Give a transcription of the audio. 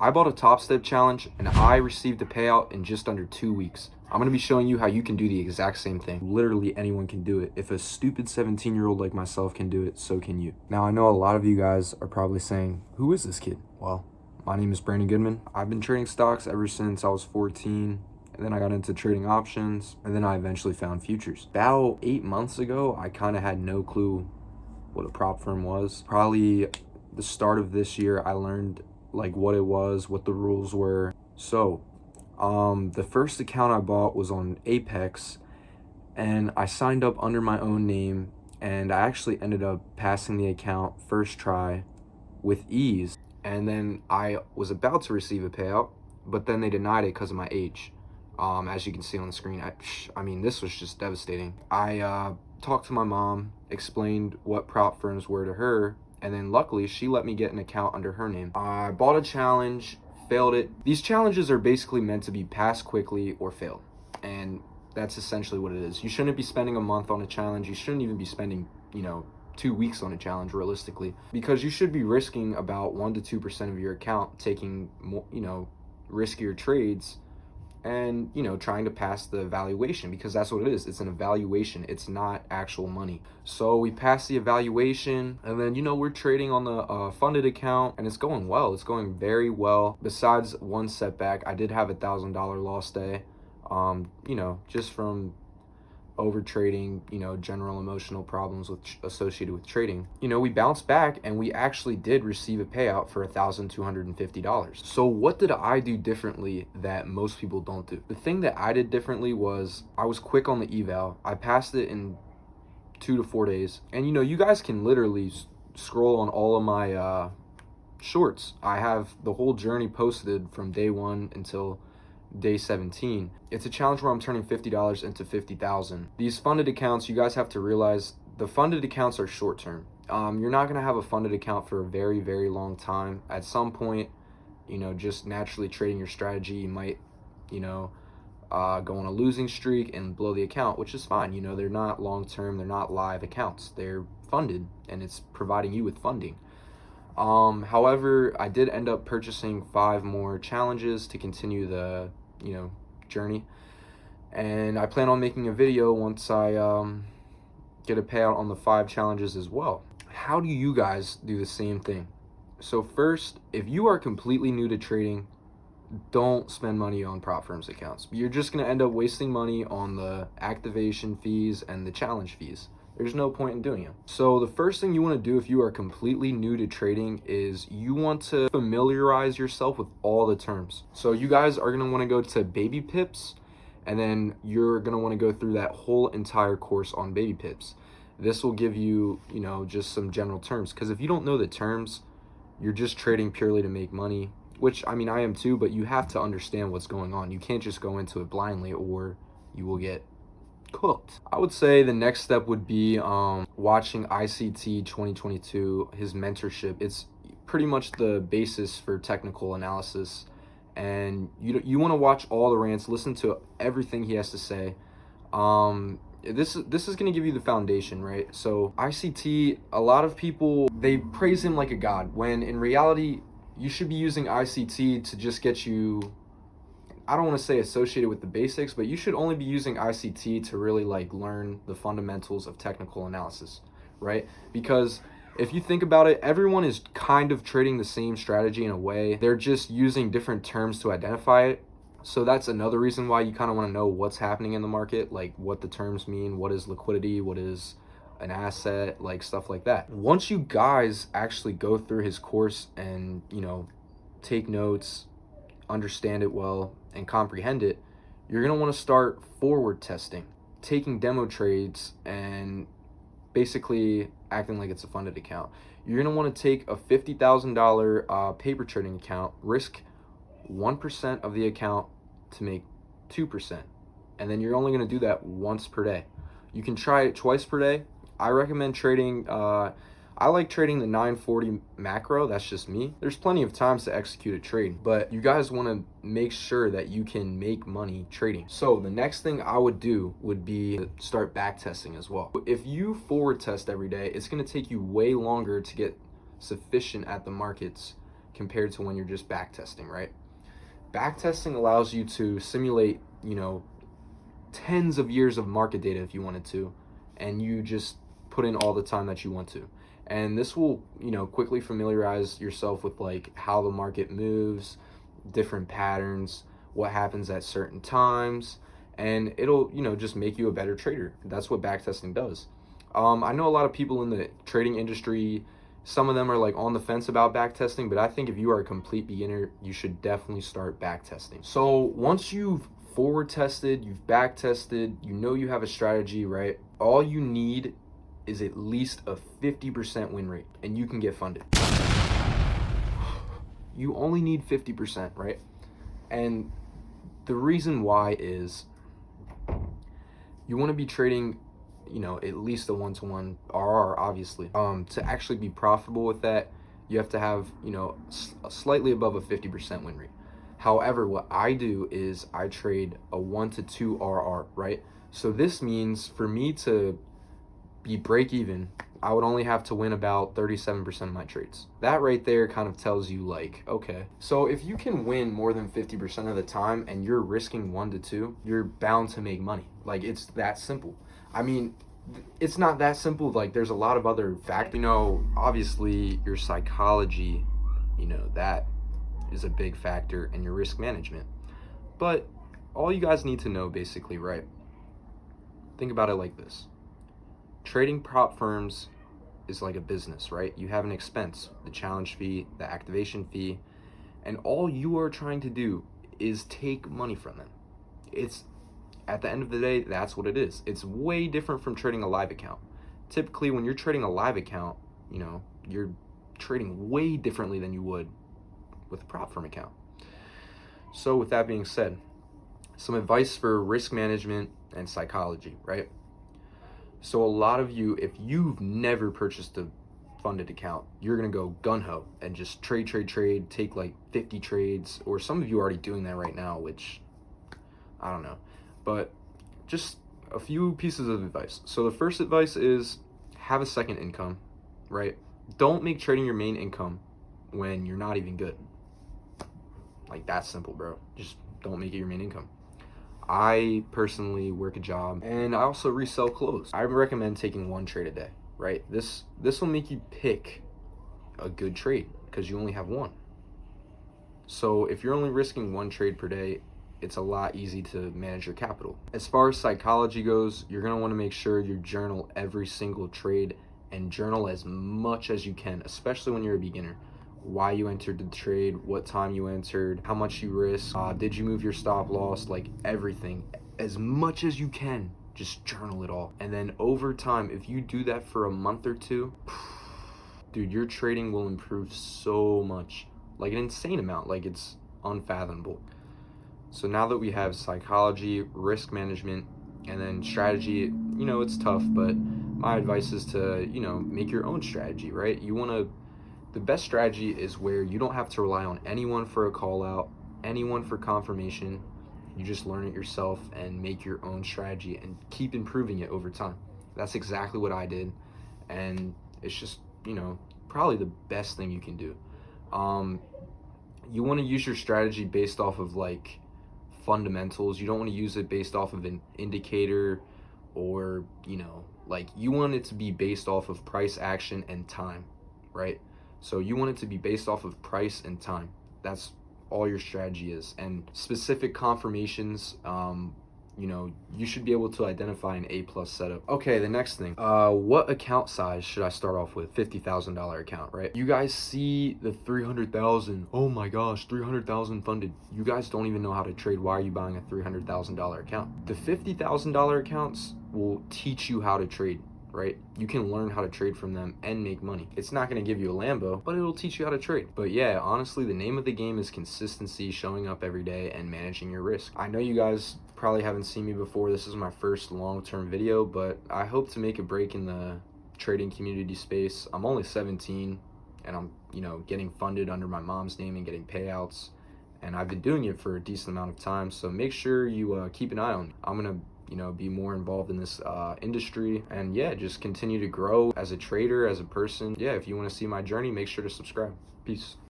I bought a Top Step challenge and I received a payout in just under 2 weeks. I'm going to be showing you how you can do the exact same thing. Literally anyone can do it. If a stupid 17-year-old like myself can do it, so can you. Now, I know a lot of you guys are probably saying, who is this kid? Well, my name is Brandon Goodman. I've been trading stocks ever since I was 14. And then I got into trading options, and then I eventually found futures. About 8 months ago, I kind of had no clue what a prop firm was. Probably the start of this year, I learned like what it was, what the rules were. So the first account I bought was on Apex, and I signed up under my own name, and I actually ended up passing the account first try with ease. And then I was about to receive a payout, but then they denied it because of my age. As you can see on the screen, I mean, this was just devastating. I talked to my mom, explained what prop firms were to her, and then luckily she let me get an account under her name. I bought a challenge, failed it. These challenges are basically meant to be passed quickly or failed, and that's essentially what it is. You shouldn't be spending a month on a challenge. You shouldn't even be spending, 2 weeks on a challenge realistically, because you should be risking about 1 to 2% of your account, taking more, riskier trades, and trying to pass the evaluation, because that's what it is. It's an evaluation, it's not actual money. So we passed the evaluation, and then we're trading on the funded account, and it's going well. It's going very well. Besides one setback, I did have $1,000 loss day, just from over trading, general emotional problems associated with trading. We bounced back and we actually did receive a payout for $1,250. So what did I do differently that most people don't do? The thing that I did differently was I was quick on the eval. I passed it in 2 to 4 days. And you guys can literally scroll on all of my shorts. I have the whole journey posted from day 1 until day 17. It's a challenge where I'm turning $50 into 50,000. These funded accounts, you guys have to realize the funded accounts are short term. You're not going to have a funded account for a very, very long time. At some point, just naturally trading your strategy, you might, go on a losing streak and blow the account, which is fine. They're not long term, they're not live accounts. They're funded and it's providing you with funding. However, I did end up purchasing 5 more challenges to continue the, journey. And I plan on making a video once I get a payout on the 5 challenges as well. How do you guys do the same thing? So first, if you are completely new to trading, don't spend money on prop firms accounts. You're just going to end up wasting money on the activation fees and the challenge fees. There's no point in doing it. So the first thing you want to do if you are completely new to trading is you want to familiarize yourself with all the terms. So you guys are going to want to go to baby pips, and then you're going to want to go through that whole entire course on baby pips. This will give you, just some general terms, because if you don't know the terms, you're just trading purely to make money, which I am too, but you have to understand what's going on. You can't just go into it blindly or you will get cooked. I would say the next step would be watching ICT 2022, his mentorship. It's pretty much the basis for technical analysis, and you want to watch all the rants, listen to everything he has to say. This is going to give you the foundation, right? So ICT, a lot of people, they praise him like a god, when in reality you should be using ICT to just get you, I don't want to say associated with the basics, but you should only be using ICT to really learn the fundamentals of technical analysis, right? Because if you think about it, everyone is kind of trading the same strategy in a way. They're just using different terms to identify it. So that's another reason why you kind of want to know what's happening in the market, like what the terms mean, what is liquidity, what is an asset, stuff like that. Once you guys actually go through his course and, take notes, understand it well, and comprehend it, you're going to want to start forward testing, taking demo trades and basically acting like it's a funded account. You're going to want to take a $50,000 paper trading account, risk 1% of the account to make 2%, and then you're only going to do that once per day. You can try it twice per day. I recommend trading I like trading the 940 macro. That's just me. There's plenty of times to execute a trade, but you guys want to make sure that you can make money trading. So the next thing I would do would be start back testing as well. If you forward test every day, it's going to take you way longer to get sufficient at the markets compared to when you're just back testing, right? Back testing allows you to simulate, tens of years of market data if you wanted to, and you just put in all the time that you want to. And this will, quickly familiarize yourself with like how the market moves, different patterns, what happens at certain times, and it'll, just make you a better trader. That's what backtesting does. I know a lot of people in the trading industry, some of them are like on the fence about backtesting, but I think if you are a complete beginner, you should definitely start backtesting. So once you've forward tested, you've back tested, you have a strategy, right? All you need is at least a 50% win rate and you can get funded. You only need 50%, right? And the reason why is you want to be trading, at least a 1-to-1 RR, obviously. To actually be profitable with that, you have to have, slightly above a 50% win rate. However, what I do is I trade a 1-to-2 RR, right? So this means for me to be break even, I would only have to win about 37% of my trades. That right there kind of tells you like, okay, so if you can win more than 50% of the time and you're risking 1-to-2, you're bound to make money. Like, it's that simple. I mean, it's not that simple. Like, there's a lot of other factors. Obviously your psychology, that is a big factor in your risk management. But all you guys need to know basically, right? Think about it like this. Trading prop firms is like a business, right? You have an expense, the challenge fee, the activation fee, and all you are trying to do is take money from them. It's, at the end of the day, that's what it is. It's way different from trading a live account. Typically, when you're trading a live account, you're trading way differently than you would with a prop firm account. So with that being said, some advice for risk management and psychology, right? So a lot of you, if you've never purchased a funded account, you're gonna go gung-ho and just trade, take like 50 trades, or some of you are already doing that right now, which I don't know. But just a few pieces of advice. So the first advice is have a second income, right? Don't make trading your main income when you're not even good. Like, that's simple, bro. Just don't make it your main income. I personally work a job and I also resell clothes. I recommend taking one trade a day, right? This will make you pick a good trade because you only have one. So if you're only risking one trade per day, it's a lot easy to manage your capital. As far as psychology goes, you're gonna wanna make sure you journal every single trade and journal as much as you can, especially when you're a beginner. Why you entered the trade, what time you entered, how much you risk, did you move your stop loss, like everything. As much as you can, just journal it all. And then over time, if you do that for a month or two, dude, your trading will improve so much, like an insane amount, like it's unfathomable. So now that we have psychology, risk management, and then strategy, it's tough, but my advice is to, make your own strategy, right? The best strategy is where you don't have to rely on anyone for a call out, anyone for confirmation. You just learn it yourself and make your own strategy and keep improving it over time. That's exactly what I did. And it's just, probably the best thing you can do. You want to use your strategy based off of like fundamentals. You don't want to use it based off of an indicator or, like you want it to be based off of price action and time, right? So you want it to be based off of price and time. That's all your strategy is. And specific confirmations, you should be able to identify an A+ setup. Okay, the next thing, what account size should I start off with? $50,000 account, right? You guys see the 300,000. Oh my gosh, 300,000 funded. You guys don't even know how to trade. Why are you buying a $300,000 account? The $50,000 accounts will teach you how to trade, right? You can learn how to trade from them and make money. It's not going to give you a Lambo, but it'll teach you how to trade. But yeah, honestly, the name of the game is consistency, showing up every day and managing your risk. I know you guys probably haven't seen me before. This is my first long-term video, but I hope to make a break in the trading community space. I'm only 17 and I'm, getting funded under my mom's name and getting payouts. And I've been doing it for a decent amount of time. So make sure you keep an eye on me. I'm going to be more involved in this industry and yeah, just continue to grow as a trader, as a person. Yeah, if you want to see my journey, make sure to subscribe. Peace.